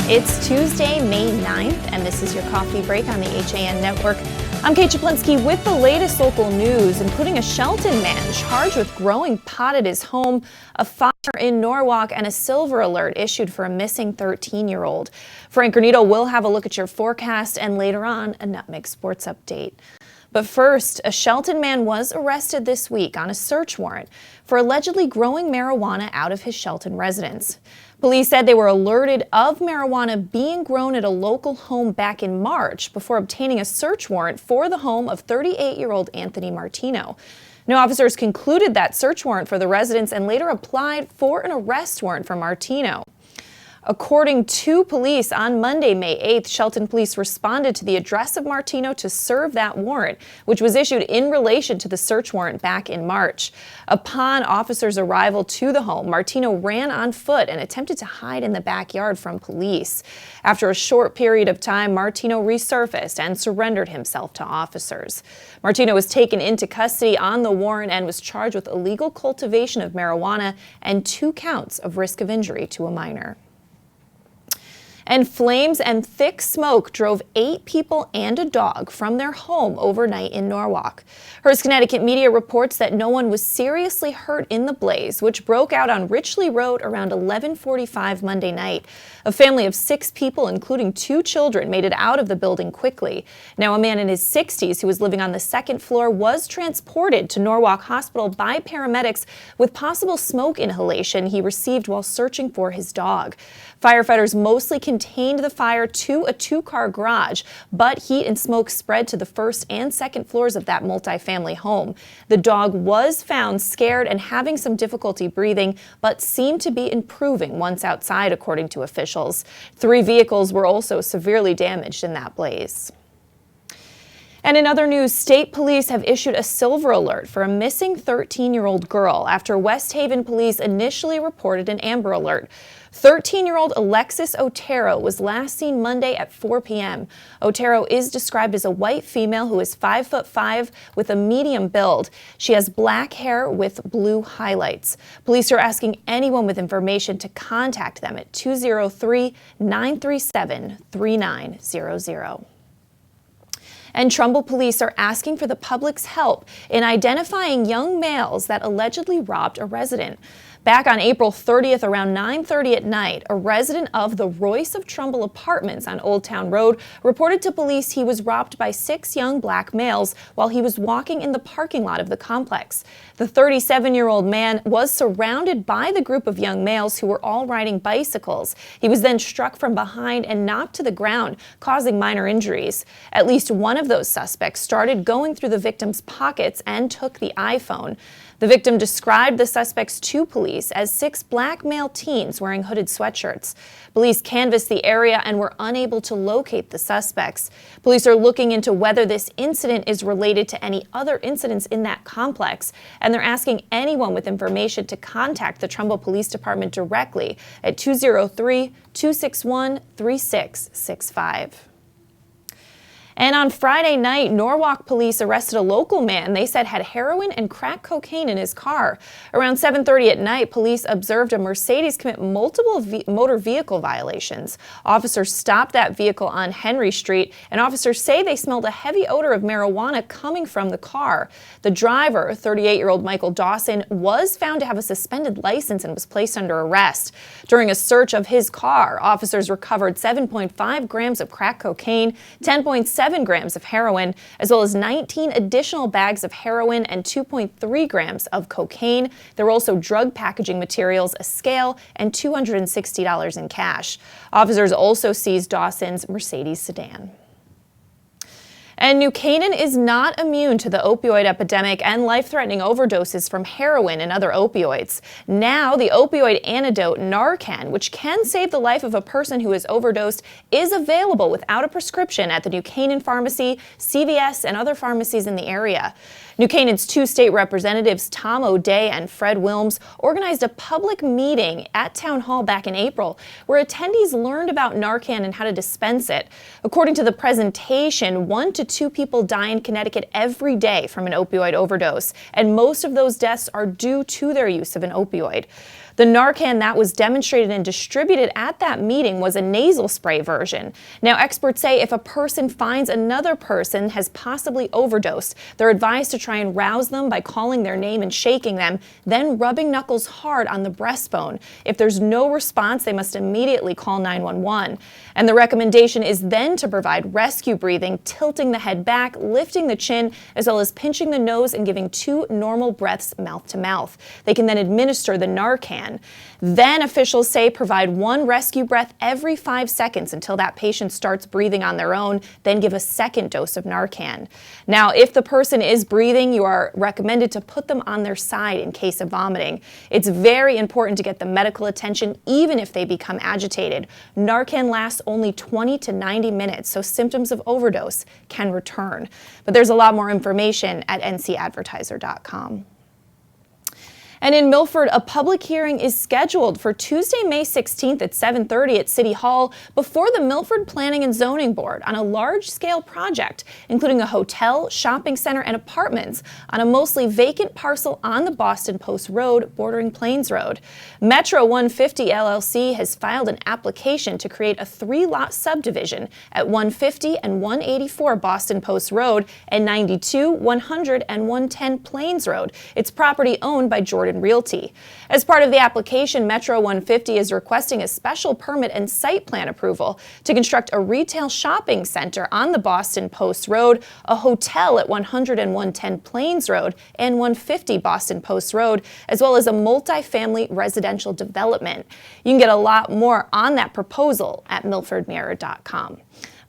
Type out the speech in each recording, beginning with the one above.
It's Tuesday, May 9th, and this is your coffee break on the HAN Network. I'm Kate Czaplinski with the latest local news, including a Shelton man charged with growing pot at his home, a fire in Norwalk, and a silver alert issued for a missing 13-year-old. Frank Granito will have a look at your forecast and later on a Nutmeg Sports update. But first, a Shelton man was arrested this week on a search warrant for allegedly growing marijuana out of his Shelton residence. Police said they were alerted of marijuana being grown at a local home back in March before obtaining a search warrant for the home of 38-year-old Anthony Martino. Now, officers concluded that search warrant for the residence and later applied for an arrest warrant for Martino. According to police, on Monday, May 8th, Shelton police responded to the address of Martino to serve that warrant, which was issued in relation to the search warrant back in March. Upon officers' arrival to the home, Martino ran on foot and attempted to hide in the backyard from police. After a short period of time, Martino resurfaced and surrendered himself to officers. Martino was taken into custody on the warrant and was charged with illegal cultivation of marijuana and 2 counts of risk of injury to a minor. And flames and thick smoke drove 8 people and a dog from their home overnight in Norwalk. Hearst, Connecticut media reports that no one was seriously hurt in the blaze, which broke out on Ridgefield Road around 11:45 Monday night. A family of 6 people, including 2 children, made it out of the building quickly. Now, a man in his 60s who was living on the 2nd floor was transported to Norwalk Hospital by paramedics with possible smoke inhalation he received while searching for his dog. Firefighters mostly contained the fire to a 2-car garage, but heat and smoke spread to the 1st and 2nd floors of that multifamily home. The dog was found scared and having some difficulty breathing, but seemed to be improving once outside, according to officials. 3 vehicles were also severely damaged in that blaze. And in other news, state police have issued a silver alert for a missing 13-year-old girl after West Haven police initially reported an amber alert. 13-year-old Alexis Otero was last seen Monday at 4 p.m. Otero is described as a white female who is 5'5" with a medium build. She has black hair with blue highlights. Police are asking anyone with information to contact them at 203-937-3900. And Trumbull police are asking for the public's help in identifying young males that allegedly robbed a resident. Back on April 30th, around 9:30 at night, a resident of the Royce of Trumbull Apartments on Old Town Road reported to police he was robbed by 6 young black males while he was walking in the parking lot of the complex. The 37-year-old man was surrounded by the group of young males who were all riding bicycles. He was then struck from behind and knocked to the ground, causing minor injuries. At least one of those suspects started going through the victim's pockets and took the iPhone. The victim described the suspects to police as 6 black male teens wearing hooded sweatshirts. Police canvassed the area and were unable to locate the suspects. Police are looking into whether this incident is related to any other incidents in that complex, and they're asking anyone with information to contact the Trumbull Police Department directly at 203-261-3665. And on Friday night, Norwalk police arrested a local man they said had heroin and crack cocaine in his car. Around 7:30 at night, police observed a Mercedes commit multiple motor vehicle violations. Officers stopped that vehicle on Henry Street, and officers say they smelled a heavy odor of marijuana coming from the car. The driver, 38-year-old Michael Dawson, was found to have a suspended license and was placed under arrest. During a search of his car, officers recovered 7.5 grams of crack cocaine, 10.7 grams of heroin, as well as 19 additional bags of heroin and 2.3 grams of cocaine. There were also drug packaging materials, a scale, and $260 in cash. Officers also seized Dawson's Mercedes sedan. And New Canaan is not immune to the opioid epidemic and life-threatening overdoses from heroin and other opioids. Now, the opioid antidote Narcan, which can save the life of a person who has overdosed, is available without a prescription at the New Canaan Pharmacy, CVS, and other pharmacies in the area. New Canaan's 2 state representatives, Tom O'Day and Fred Wilms, organized a public meeting at Town Hall back in April where attendees learned about Narcan and how to dispense it. According to the presentation, 1 to 2 people die in Connecticut every day from an opioid overdose, and most of those deaths are due to their use of an opioid. The Narcan that was demonstrated and distributed at that meeting was a nasal spray version. Now, experts say if a person finds another person has possibly overdosed, they're advised to try and rouse them by calling their name and shaking them, then rubbing knuckles hard on the breastbone. If there's no response, they must immediately call 911. And the recommendation is then to provide rescue breathing, tilting the head back, lifting the chin, as well as pinching the nose and giving 2 normal breaths mouth to mouth. They can then administer the Narcan. Then officials say provide 1 rescue breath every 5 seconds until that patient starts breathing on their own, then give a second dose of Narcan. Now, if the person is breathing, you are recommended to put them on their side in case of vomiting. It's very important to get the medical attention even if they become agitated. Narcan lasts only 20 to 90 minutes, so symptoms of overdose can return. But there's a lot more information at ncadvertiser.com. And in Milford, a public hearing is scheduled for Tuesday, May 16th at 7:30 at City Hall before the Milford Planning and Zoning Board on a large-scale project, including a hotel, shopping center, and apartments on a mostly vacant parcel on the Boston Post Road bordering Plains Road. Metro 150 LLC has filed an application to create a 3-lot subdivision at 150 and 184 Boston Post Road and 92, 100, and 110 Plains Road. It's property owned by Jordan Realty. As part of the application, Metro 150 is requesting a special permit and site plan approval to construct a retail shopping center on the Boston Post Road, a hotel at 100 and 110 Plains Road and 150 Boston Post Road, as well as a multifamily residential development. You can get a lot more on that proposal at milfordmirror.com.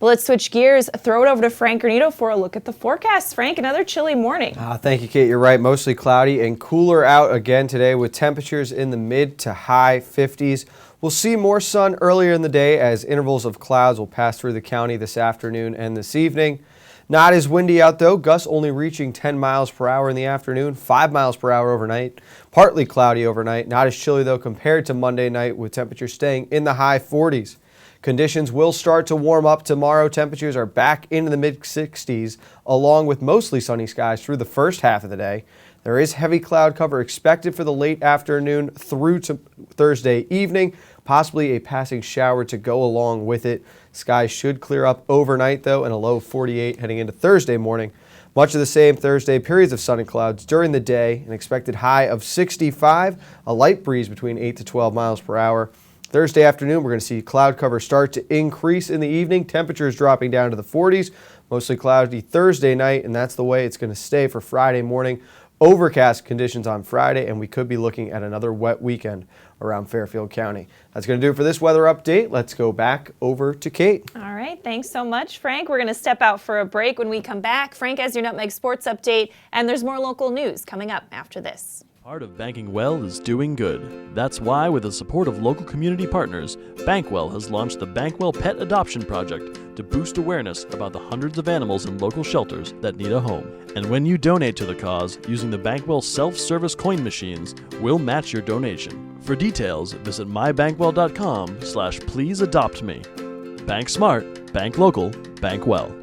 Well, let's switch gears, throw it over to Frank Granito for a look at the forecast. Frank, another chilly morning. Thank you, Kate. You're right. Mostly cloudy and cooler out again today with temperatures in the mid to high 50s. We'll see more sun earlier in the day as intervals of clouds will pass through the county this afternoon and this evening. Not as windy out though, gusts only reaching 10 miles per hour in the afternoon, 5 miles per hour overnight. Partly cloudy overnight, not as chilly though compared to Monday night with temperatures staying in the high 40s. Conditions will start to warm up tomorrow. Temperatures are back into the mid-60s, along with mostly sunny skies through the first half of the day. There is heavy cloud cover expected for the late afternoon through to Thursday evening, possibly a passing shower to go along with it. Skies should clear up overnight, though, and a low 48 heading into Thursday morning. Much of the same Thursday, periods of sun and clouds during the day, an expected high of 65, a light breeze between 8 to 12 miles per hour. Thursday afternoon, we're going to see cloud cover start to increase in the evening. Temperatures dropping down to the 40s. Mostly cloudy Thursday night, and that's the way it's going to stay for Friday morning. Overcast conditions on Friday, and we could be looking at another wet weekend around Fairfield County. That's going to do it for this weather update. Let's go back over to Kate. All right, thanks so much, Frank. We're going to step out for a break. When we come back, Frank has your Nutmeg Sports update, and there's more local news coming up after this. Part of banking well is doing good. That's why, with the support of local community partners, Bankwell has launched the Bankwell Pet Adoption Project to boost awareness about the hundreds of animals in local shelters that need a home. And when you donate to the cause using the Bankwell self-service coin machines, we'll match your donation. For details, visit mybankwell.com/pleaseadoptme. Bank smart, bank local, bank well.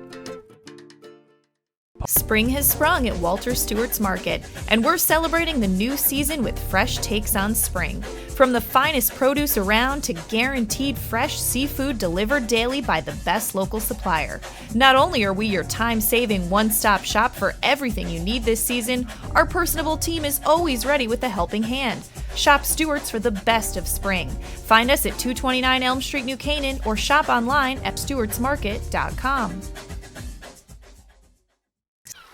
Spring has sprung at Walter Stewart's Market, and we're celebrating the new season with fresh takes on spring. From the finest produce around to guaranteed fresh seafood delivered daily by the best local supplier. Not only are we your time-saving one-stop shop for everything you need this season, our personable team is always ready with a helping hand. Shop Stewart's for the best of spring. Find us at 229 Elm Street, New Canaan, or shop online at stewartsmarket.com.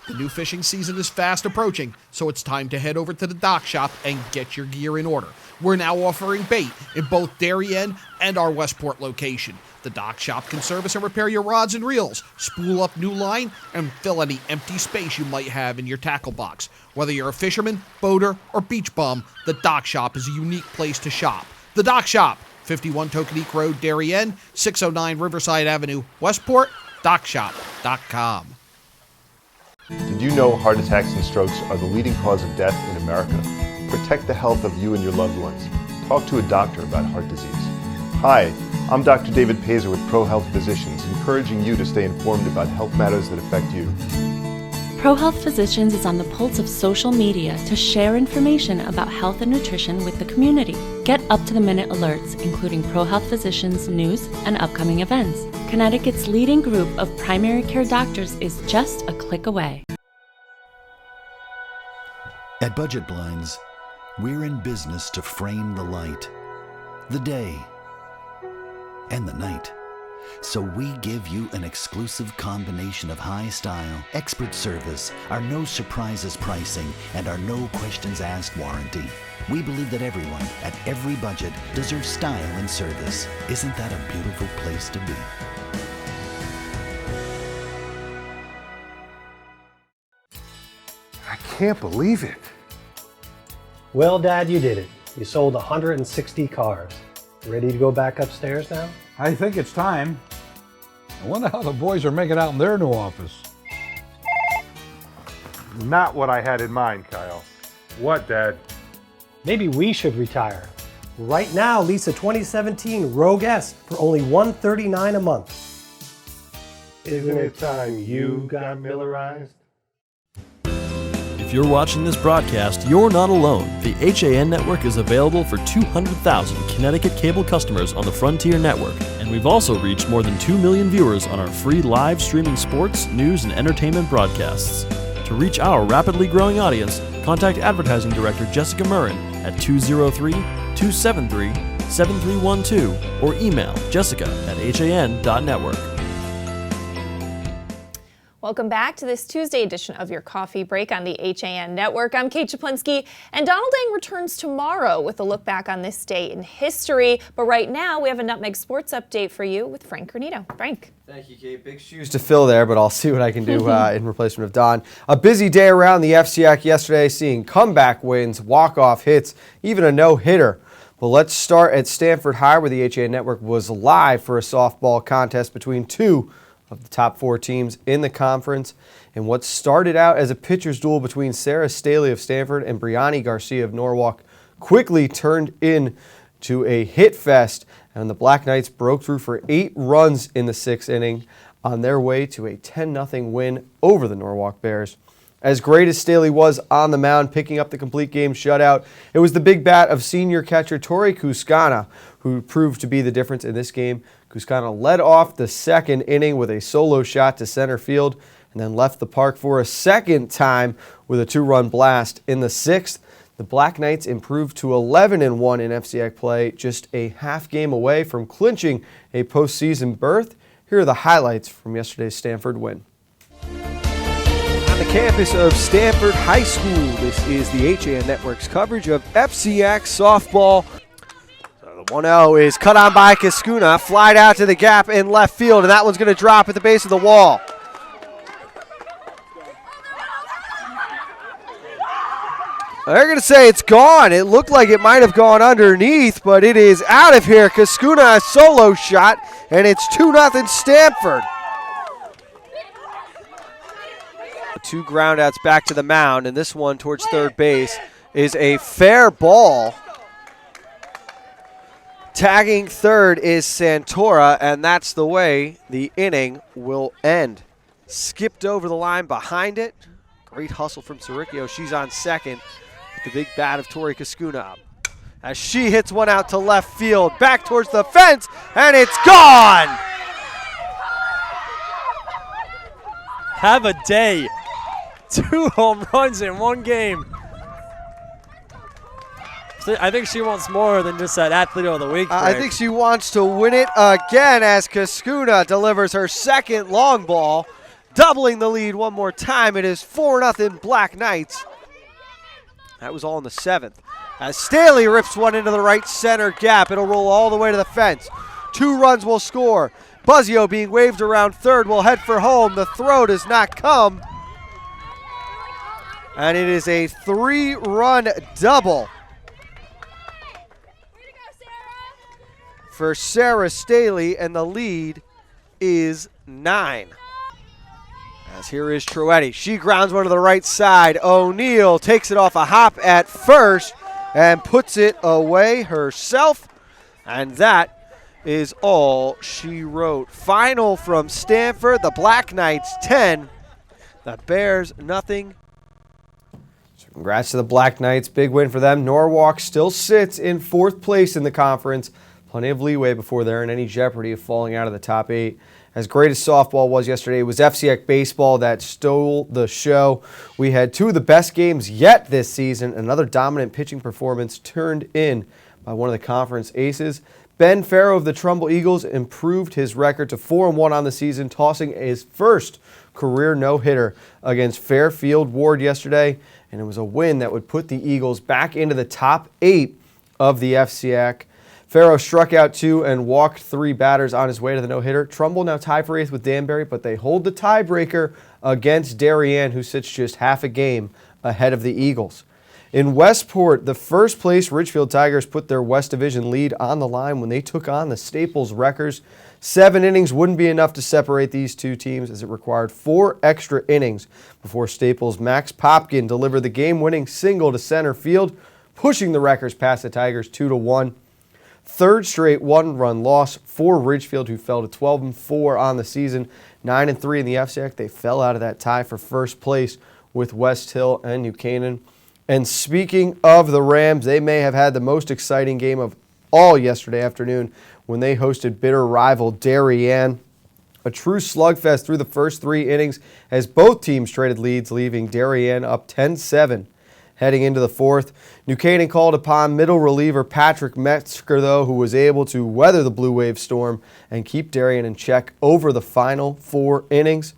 The new fishing season is fast approaching, so it's time to head over to the dock shop and get your gear in order. We're now offering bait in both Darien and our Westport location. The dock shop can service and repair your rods and reels, spool up new line, and fill any empty space you might have in your tackle box. Whether you're a fisherman, boater, or beach bum, the dock shop is a unique place to shop. The dock shop, 51 Tokenique Road, Darien, 609 Riverside Avenue, Westport, dockshop.com. Did you know heart attacks and strokes are the leading cause of death in America? Protect the health of you and your loved ones. Talk to a doctor about heart disease. Hi, I'm Dr. David Pazer with ProHealth Physicians, encouraging you to stay informed about health matters that affect you. ProHealth Physicians is on the pulse of social media to share information about health and nutrition with the community. Get up-to-the-minute alerts, including ProHealth Physicians news and upcoming events. Connecticut's leading group of primary care doctors is just a click away. At Budget Blinds, we're in business to frame the light, the day, and the night. So we give you an exclusive combination of high style, expert service, our no surprises pricing, and our no questions asked warranty. We believe that everyone, at every budget, deserves style and service. Isn't that a beautiful place to be? I can't believe it. Well, Dad, you did it. You sold 160 cars. Ready to go back upstairs now? I think it's time. I wonder how the boys are making out in their new office. Not what I had in mind, Kyle. What, Dad? Maybe we should retire. Right now, lease a 2017 Rogue S for only $139 a month. Isn't it time you got Millerized? If you're watching this broadcast, you're not alone. The HAN network is available for 200,000 Connecticut cable customers on the Frontier network, and we've also reached more than 2 million viewers on our free live streaming sports, news, and entertainment broadcasts. To reach our rapidly growing audience, contact Advertising Director Jessica Murrin at 203-273-7312 or email jessica@han.network. Welcome back to this Tuesday edition of your Coffee Break on the HAN Network. I'm Kate Czaplinski, and Donald Dang returns tomorrow with a look back on this day in history. But right now, we have a Nutmeg Sports update for you with Frank Granito. Frank. Thank you, Kate. Big shoes to fill there, but I'll see what I can do in replacement of Don. A busy day around the FCIAC yesterday, seeing comeback wins, walk-off hits, even a no-hitter. But let's start at Stanford High, where the HAN Network was live for a softball contest between two of the top 4 teams in the conference, and what started out as a pitcher's duel between Sarah Staley of Stanford and Brianni Garcia of Norwalk quickly turned into a hit fest, and the Black Knights broke through for 8 runs in the 6th inning on their way to a 10-0 win over the Norwalk Bears. As great as Staley was on the mound, picking up the complete game shutout, it was the big bat of senior catcher Tori Kuskana who proved to be the difference in this game. Kuskana led off the 2nd inning with a solo shot to center field and then left the park for a second time with a 2-run blast. In the 6th, the Black Knights improved to 11-1 in FCIAC play, just a half game away from clinching a postseason berth. Here are the highlights from yesterday's Stanford win. On the campus of Stanford High School, this is the HAN Network's coverage of FCIAC softball. The 1-0 is cut on by Kuskana, flied out to the gap in left field, and that one's going to drop at the base of the wall. They're going to say it's gone. It looked like it might have gone underneath, but it is out of here. Kuskana, a solo shot, and it's 2-0 Stanford. 2 groundouts back to the mound, and this one towards third base is a fair ball. Tagging third is Santora, and that's the way the inning will end. Skipped over the line behind it. Great hustle from Saricchio. She's on second with the big bat of Tori Kuskana. As she hits one out to left field, back towards the fence, and it's gone! Have a day. 2 home runs in 1 game. I think she wants more than just that Athlete of the Week. I think she wants to win it again as Kuskana delivers her 2nd long ball, doubling the lead one more time. It is 4-0 Black Knights. That was all in the 7th. As Staley rips one into the right center gap, it'll roll all the way to the fence. 2 runs will score. Buzzio being waved around third will head for home. The throw does not come. And it is a 3-run double for Sarah Staley, and the lead is 9. As here is Troetti. She grounds one to the right side. O'Neal takes it off a hop at first and puts it away herself. And that is all she wrote. Final from Stanford, the Black Knights 10, the Bears nothing. So congrats to the Black Knights, big win for them. Norwalk still sits in 4th place in the conference. Plenty of leeway before they're in any jeopardy of falling out of the top 8. As great as softball was yesterday, it was FCX baseball that stole the show. We had 2 of the best games yet this season. Another dominant pitching performance turned in by one of the conference aces. Ben Farrow of the Trumbull Eagles improved his record to 4-1 on the season, tossing his first career no-hitter against Fairfield Ward yesterday. And it was a win that would put the Eagles back into the top 8 of the FCX. Farrow struck out 2 and walked 3 batters on his way to the no-hitter. Trumbull now tied for 8th with Danbury, but they hold the tiebreaker against Darien, who sits just half a game ahead of the Eagles. In Westport, the first-place Ridgefield Tigers put their West Division lead on the line when they took on the Staples Wreckers. 7 innings wouldn't be enough to separate these two teams, as it required 4 extra innings before Staples' Max Popkin delivered the game-winning single to center field, pushing the Wreckers past the Tigers 2-1. Third straight one-run loss for Ridgefield, who fell to 12-4 on the season, 9-3 in the FCX. They fell out of that tie for first place with West Hill and New Canaan. And speaking of the Rams, they may have had the most exciting game of all yesterday afternoon when they hosted bitter rival Darien. A true slugfest through the first 3 innings as both teams traded leads, leaving Darien up 10-7. Heading into the 4th, New Canaan called upon middle reliever Patrick Metzger, though, who was able to weather the Blue Wave storm and keep Darien in check over the final 4 innings.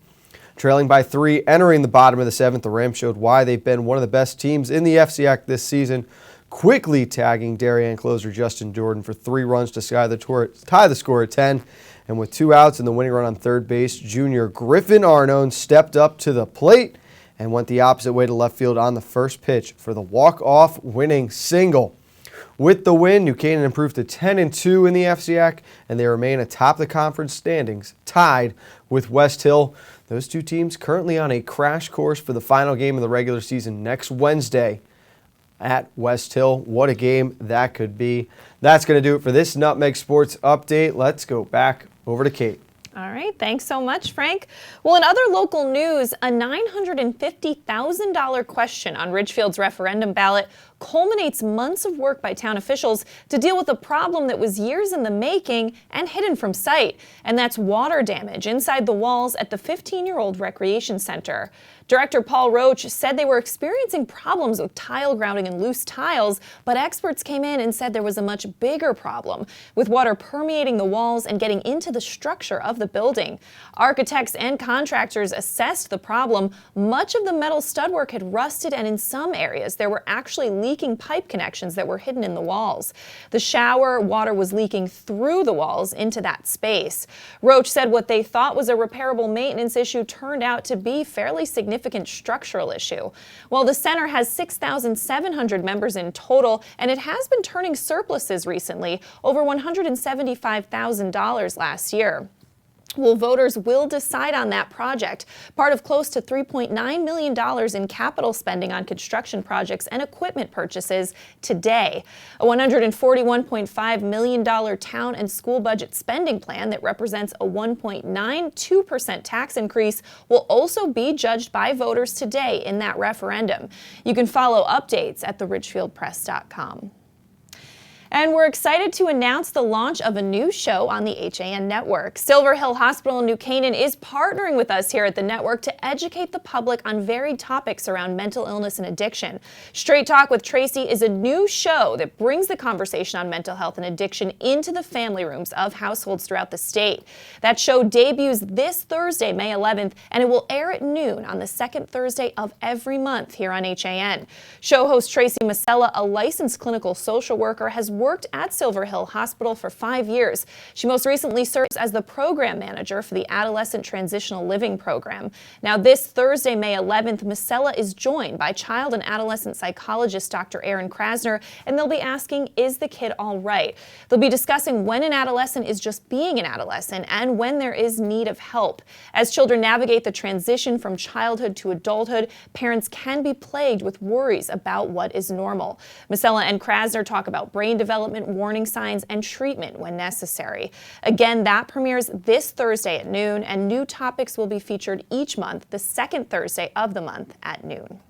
Trailing by 3, entering the bottom of the 7th, the Rams showed why they've been one of the best teams in the FCX this season, quickly tagging Darien closer Justin Jordan for 3 runs to tie the score at 10. And with 2 outs and the winning run on third base, junior Griffin Arnone stepped up to the plate and went the opposite way to left field on the first pitch for the walk-off winning single. With the win, New Canaan improved to 10-2 in the FCX, and they remain atop the conference standings, tied with West Hill. Those two teams currently on a crash course for the final game of the regular season next Wednesday at West Hill. What a game that could be. That's going to do it for this Nutmeg Sports update. Let's go back over to Kate. All right, thanks so much, Frank. Well, in other local news, a $950,000 question on Ridgefield's referendum ballot culminates months of work by town officials to deal with a problem that was years in the making and hidden from sight, and that's water damage inside the walls at the 15-year-old recreation center. Director Paul Roach said they were experiencing problems with tile grounding and loose tiles, but experts came in and said there was a much bigger problem with water permeating the walls and getting into the structure of the building. Architects and contractors assessed the problem. Much of the metal stud-work had rusted, and in some areas there were actually leaking pipe connections that were hidden in the walls. The shower water was leaking through the walls into that space. Roach said what they thought was a repairable maintenance issue turned out to be fairly significant structural issue. Well, the center has 6,700 members in total, and it has been turning surpluses recently, over $175,000 last year. Well, voters will decide on that project, part of close to $3.9 million in capital spending on construction projects and equipment purchases today. A $141.5 million town and school budget spending plan that represents a 1.92% tax increase will also be judged by voters today in that referendum. You can follow updates at theridgefieldpress.com. And we're excited to announce the launch of a new show on the HAN network. Silver Hill Hospital in New Canaan is partnering with us here at the network to educate the public on varied topics around mental illness and addiction. Straight Talk with Tracy is a new show that brings the conversation on mental health and addiction into the family rooms of households throughout the state. That show debuts this Thursday, May 11th, and it will air at noon on the second Thursday of every month here on HAN. Show host Tracy Masella, a licensed clinical social worker, has worked at Silver Hill Hospital for 5 years. She most recently serves as the program manager for the Adolescent Transitional Living Program. Now, this Thursday, May 11th, Masella is joined by child and adolescent psychologist Dr. Aaron Krasner, and they'll be asking, is the kid all right? They'll be discussing when an adolescent is just being an adolescent and when there is need of help. As children navigate the transition from childhood to adulthood, parents can be plagued with worries about what is normal. Masella and Krasner talk about brain development warning signs and treatment when necessary. Again, that premieres this Thursday at noon, and new topics will be featured each month, the second Thursday of the month at noon.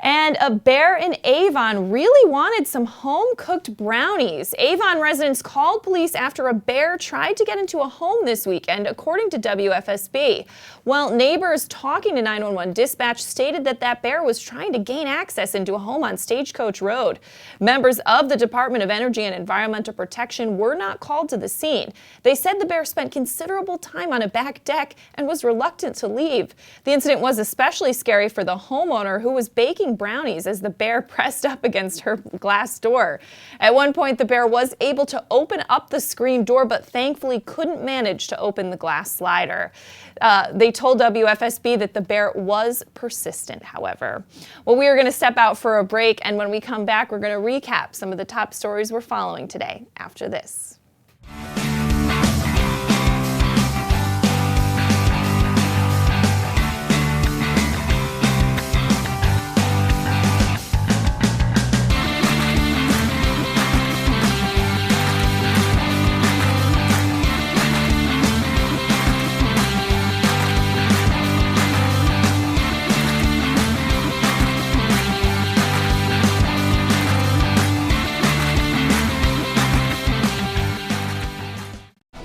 And a bear in Avon really wanted some home-cooked brownies. Avon residents called police after a bear tried to get into a home this weekend, according to WFSB. Well, neighbors talking to 911 dispatch stated that that bear was trying to gain access into a home on Stagecoach Road. Members of the Department of Energy and Environmental Protection were not called to the scene. They said the bear spent considerable time on a back deck and was reluctant to leave. The incident was especially scary for the homeowner, who was baking brownies as the bear pressed up against her glass door. At one point, the bear was able to open up the screen door, but thankfully couldn't manage to open the glass slider. They told WFSB that the bear was persistent, however. Well, we are going to step out for a break, and when we come back, we're going to recap some of the top stories we're following today after this.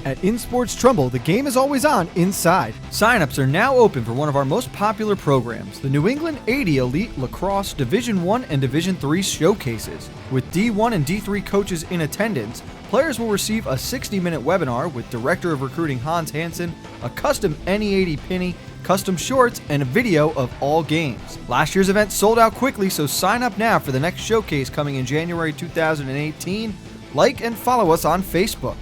At InSports Trumbull, the game is always on inside. Sign-ups are now open for one of our most popular programs, the New England 80 Elite Lacrosse Division I and Division III Showcases. With D1 and D3 coaches in attendance, players will receive a 60-minute webinar with Director of Recruiting Hans Hansen, a custom NE80 penny, custom shorts, and a video of all games. Last year's event sold out quickly, so sign up now for the next showcase coming in January 2018. Like and follow us on Facebook.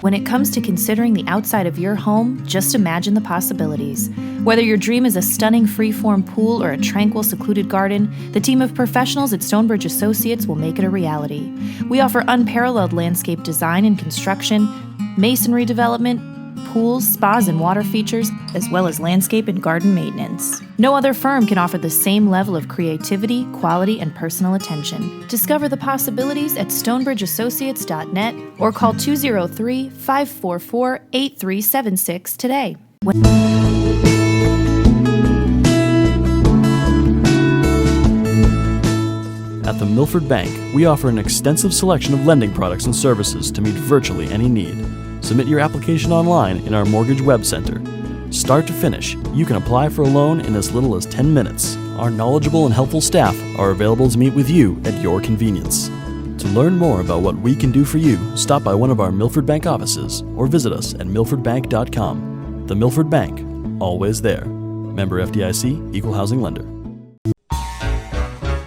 When it comes to considering the outside of your home, just imagine the possibilities. Whether your dream is a stunning free-form pool or a tranquil, secluded garden, the team of professionals at Stonebridge Associates will make it a reality. We offer unparalleled landscape design and construction, masonry development, pools, spas, and water features, as well as landscape and garden maintenance. No other firm can offer the same level of creativity, quality, and personal attention. Discover the possibilities at stonebridgeassociates.net or call 203-544-8376 today. At the Milford Bank, we offer an extensive selection of lending products and services to meet virtually any need. Submit your application online in our Mortgage Web Center. Start to finish, you can apply for a loan in as little as 10 minutes. Our knowledgeable and helpful staff are available to meet with you at your convenience. To learn more about what we can do for you, stop by one of our Milford Bank offices or visit us at milfordbank.com. The Milford Bank, always there. Member FDIC, Equal Housing Lender.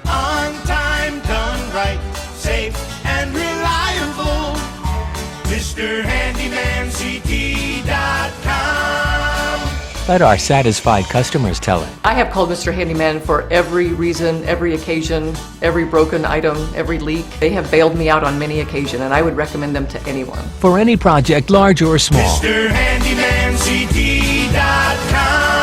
On time, done right, safe and reliable. MrHandymanCT.com. Let our satisfied customers tell it. I have called Mr. Handyman for every reason, every occasion, every broken item, every leak. They have bailed me out on many occasions, and I would recommend them to anyone. For any project, large or small. MrHandymanCT.com.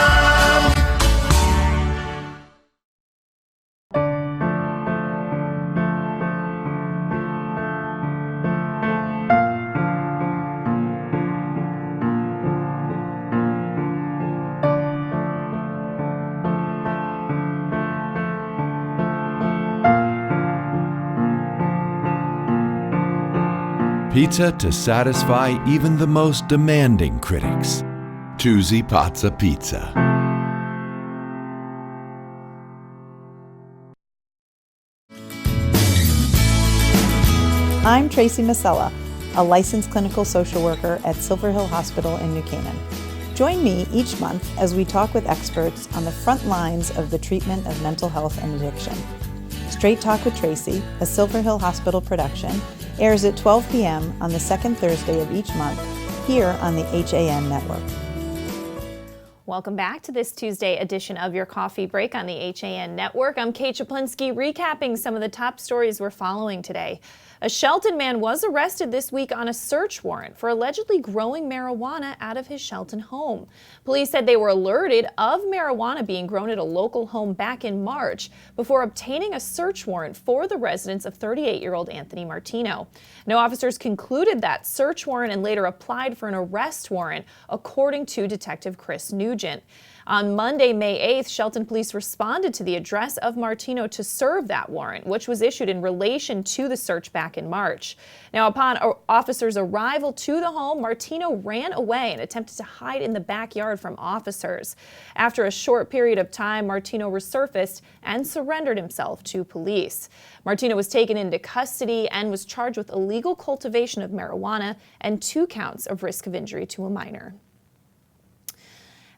Pizza to satisfy even the most demanding critics. Tuesday Pazza Pizza. I'm Tracy Masella, a licensed clinical social worker at Silver Hill Hospital in New Canaan. Join me each month as we talk with experts on the front lines of the treatment of mental health and addiction. Straight Talk with Tracy, a Silver Hill Hospital production, airs at 12 p.m. on the second Thursday of each month here on the HAN network. Welcome back to this Tuesday edition of your Coffee Break on the HAN Network. I'm Kate Czaplinski, recapping some of the top stories we're following today. A Shelton man was arrested this week on a search warrant for allegedly growing marijuana out of his Shelton home. Police said they were alerted of marijuana being grown at a local home back in March before obtaining a search warrant for the residence of 38-year-old Anthony Martino. Now, officers concluded that search warrant and later applied for an arrest warrant, according to Detective Chris Nugent. On Monday, May 8th, Shelton police responded to the address of Martino to serve that warrant, which was issued in relation to the search back in March. Now, upon officers' arrival to the home, Martino ran away and attempted to hide in the backyard from officers. After a short period of time, Martino resurfaced and surrendered himself to police. Martino was taken into custody and was charged with illegal cultivation of marijuana and 2 counts of risk of injury to a minor.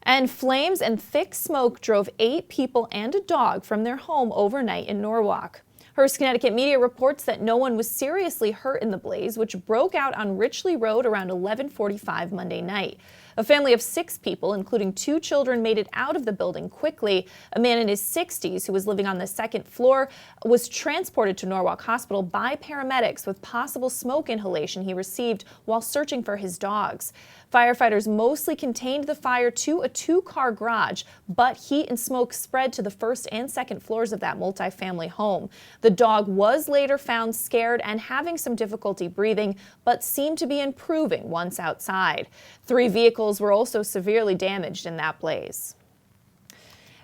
And flames and thick smoke drove 8 people and a dog from their home overnight in Norwalk. Hearst, Connecticut media reports that no one was seriously hurt in the blaze, which broke out on Richley Road around 11:45 Monday night. A family of 6 people, including 2 children, made it out of the building quickly. A man in his 60s who was living on the 2nd floor was transported to Norwalk Hospital by paramedics with possible smoke inhalation he received while searching for his dogs. Firefighters mostly contained the fire to a 2-car garage, but heat and smoke spread to the 1st and 2nd floors of that multifamily home. The dog was later found scared and having some difficulty breathing, but seemed to be improving once outside. 3 vehicles were also severely damaged in that blaze.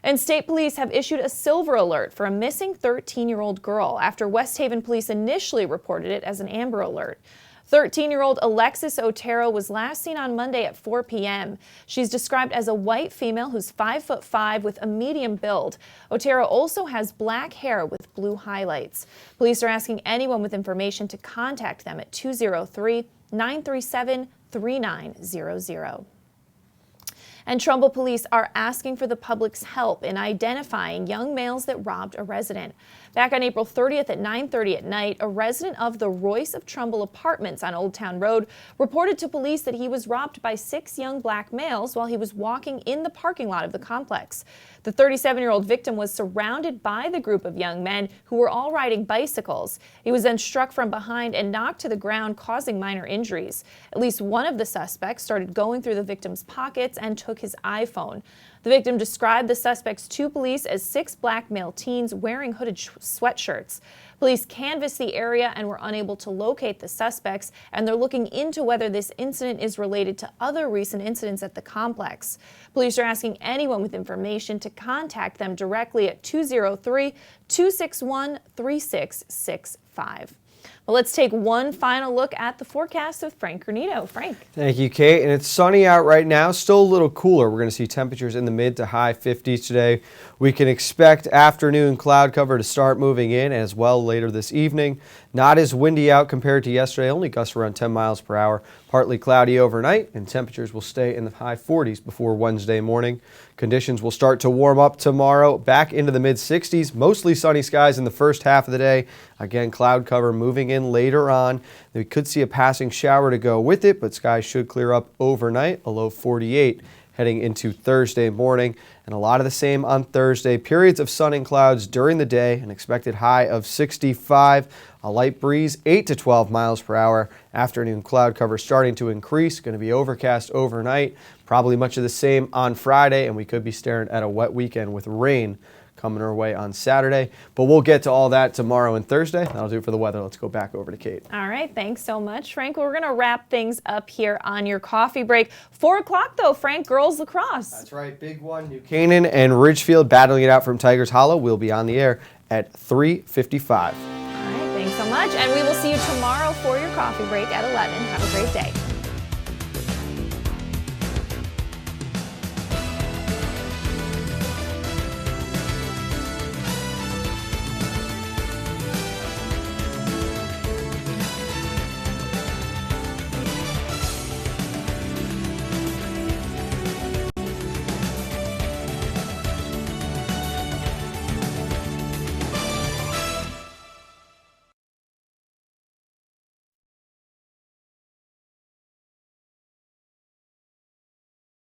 And state police have issued a silver alert for a missing 13-year-old girl after West Haven police initially reported it as an amber alert. 13-year-old Alexis Otero was last seen on Monday at 4 p.m. She's described as a white female who's 5'5" with a medium build. Otero also has black hair with blue highlights. Police are asking anyone with information to contact them at 203-937-3900. And Trumbull police are asking for the public's help in identifying young males that robbed a resident. Back on April 30th at 9:30 at night, a resident of the Royce of Trumbull Apartments on Old Town Road reported to police that he was robbed by 6 young black males while he was walking in the parking lot of the complex. The 37-year-old victim was surrounded by the group of young men who were all riding bicycles. He was then struck from behind and knocked to the ground, causing minor injuries. At least one of the suspects started going through the victim's pockets and took his iPhone. The victim described the suspects to police as 6 black male teens wearing hooded sweatshirts. Police canvassed the area and were unable to locate the suspects, and they're looking into whether this incident is related to other recent incidents at the complex. Police are asking anyone with information to contact them directly at 203-261-3665. Well, let's take one final look at the forecast with Frank Granito. Frank. Thank you, Kate. And it's sunny out right now, still a little cooler. We're going to see temperatures in the mid to high 50s today. We can expect afternoon cloud cover to start moving in as well later this evening. Not as windy out compared to yesterday, only gusts around 10 miles per hour. Partly cloudy overnight, and temperatures will stay in the high 40s before Wednesday morning. Conditions will start to warm up tomorrow, back into the mid-60s. Mostly sunny skies in the first half of the day. Again, cloud cover moving in later on. We could see a passing shower to go with it, but skies should clear up overnight, a low 48 heading into Thursday morning. And a lot of the same on Thursday. Periods of sun and clouds during the day, an expected high of 65. A light breeze, 8 to 12 miles per hour. Afternoon cloud cover starting to increase. Going to be overcast overnight. Probably much of the same on Friday, and we could be staring at a wet weekend with rain coming our way on Saturday. But we'll get to all that tomorrow and Thursday. That'll do it for the weather. Let's go back over to Kate. All right. Thanks so much, Frank. We're going to wrap things up here on your coffee break. 4 o'clock, though, Frank, girls lacrosse. That's right. Big one. New Canaan and Ridgefield battling it out from Tigers Hollow. We'll be on the air at 3:55. All right. Thanks so much. And we will see you tomorrow for your coffee break at 11. Have a great day.